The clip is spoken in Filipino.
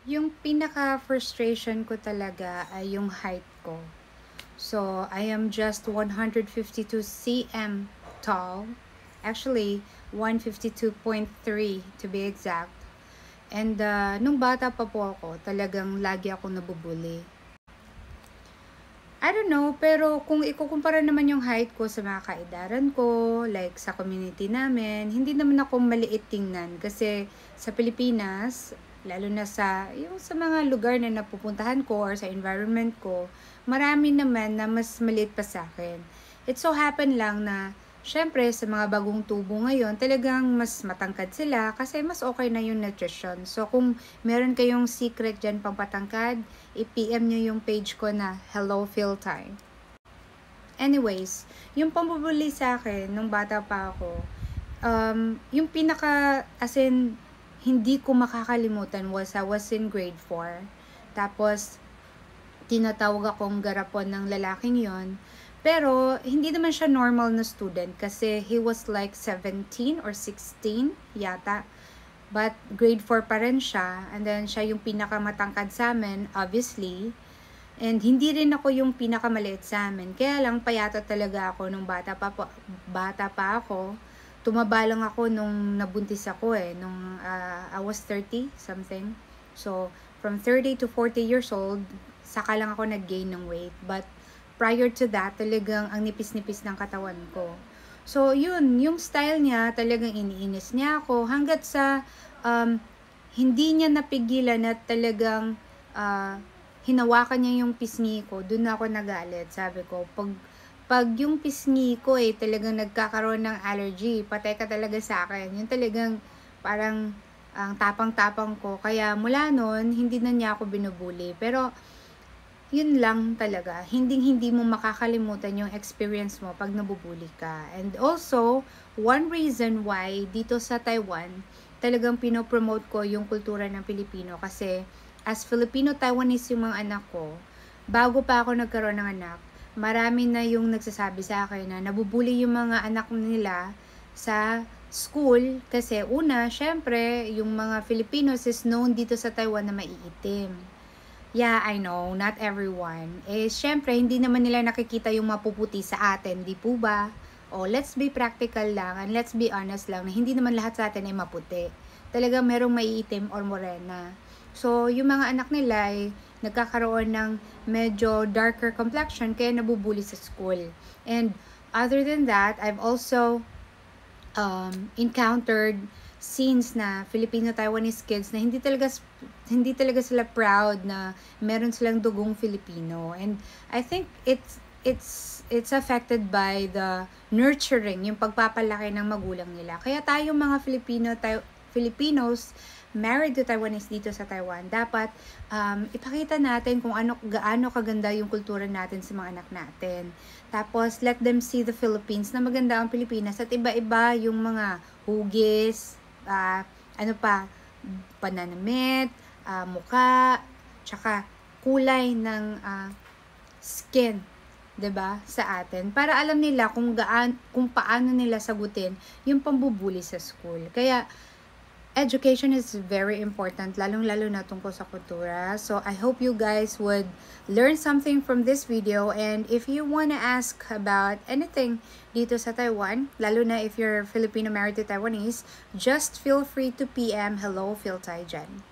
Yung pinaka-frustration ko talaga ay yung height ko. So, I am just 152 cm tall. Actually, 152.3 to be exact. And nung bata pa po ako, talagang lagi ako nabubuli. I don't know, pero kung ikukumpara naman yung height ko sa mga kaedaran ko, like sa community namin, hindi naman ako maliit tingnan. Kasi sa Pilipinas, lalo na sa mga lugar na napupuntahan ko or sa environment ko, marami naman na mas maliit pa sa akin. It so happen lang na syempre, sa mga bagong tubo ngayon, talagang mas matangkad sila kasi mas okay na yung nutrition. So, kung meron kayong secret dyan pang patangkad, i-PM nyo yung page ko na Hello Philtime. Anyways, yung pambubuli sa akin, nung bata pa ako, yung as in, hindi ko makakalimutan was I was in grade 4. Tapos, tinatawag akong garapon ng lalaking yon. Pero, hindi naman siya normal na student kasi he was like 17 or 16 yata. But, grade 4 pa rin siya. And then, siya yung pinakamatangkad sa amin, obviously. And hindi rin ako yung pinakamaliit sa amin. Kaya lang, payata talaga ako nung bata pa ako. Tumaba lang ako nung nabuntis ako nung I was 30 something. So, from 30 to 40 years old, saka lang ako nag-gain ng weight. But, prior to that, talagang ang nipis-nipis ng katawan ko. So, yun, yung style niya, talagang iniinis niya ako hanggat sa hindi niya napigilan at talagang hinawakan niya yung pisngi ko. Doon ako nagalit. Sabi ko, pag yung pisngi ko talagang nagkakaroon ng allergy, patay ka talaga sa akin. Yung talagang parang ang tapang-tapang ko. Kaya mula noon, hindi na niya ako binubuli. Pero, yun lang talaga. Hindi mo makakalimutan yung experience mo pag nabubuli ka. And also, one reason why dito sa Taiwan, talagang pinopromote ko yung kultura ng Pilipino kasi as Filipino-Taiwanese yung mga anak ko, bago pa ako nagkaroon ng anak, marami na yung nagsasabi sa akin na nabubuli yung mga anak nila sa school kasi una, syempre, yung mga Filipinos is known dito sa Taiwan na maiitim. Yeah, I know, not everyone. Syempre, hindi naman nila nakikita yung mapuputi sa atin, di po ba? Let's be practical lang and let's be honest lang na hindi naman lahat sa atin ay maputi. Talaga merong maiitim or morena. So, yung mga anak nila ay nagkakaroon ng medyo darker complexion kaya nabubuli sa school. And other than that, I've also encountered scenes na Filipino-Taiwanese kids na hindi talaga sila proud na meron silang dugong Filipino. And I think it's affected by the nurturing, yung pagpapalaki ng magulang nila. Kaya tayong mga Filipinos married to Taiwanese dito sa Taiwan, dapat ipakita natin kung gaano kaganda yung kultura natin sa mga anak natin. Tapos, let them see the Philippines na maganda ang Pilipinas at iba-iba yung mga hugis, pananamit, muka, tsaka kulay ng skin, 'di ba, sa atin para alam nila kung paano nila sagutin yung pambubuli sa school. Kaya education is very important, lalong-lalo na tungkol sa kultura. So, I hope you guys would learn something from this video. And if you wanna ask about anything dito sa Taiwan, lalo na if you're Filipino married to Taiwanese, just feel free to PM Hello Philtai dyan.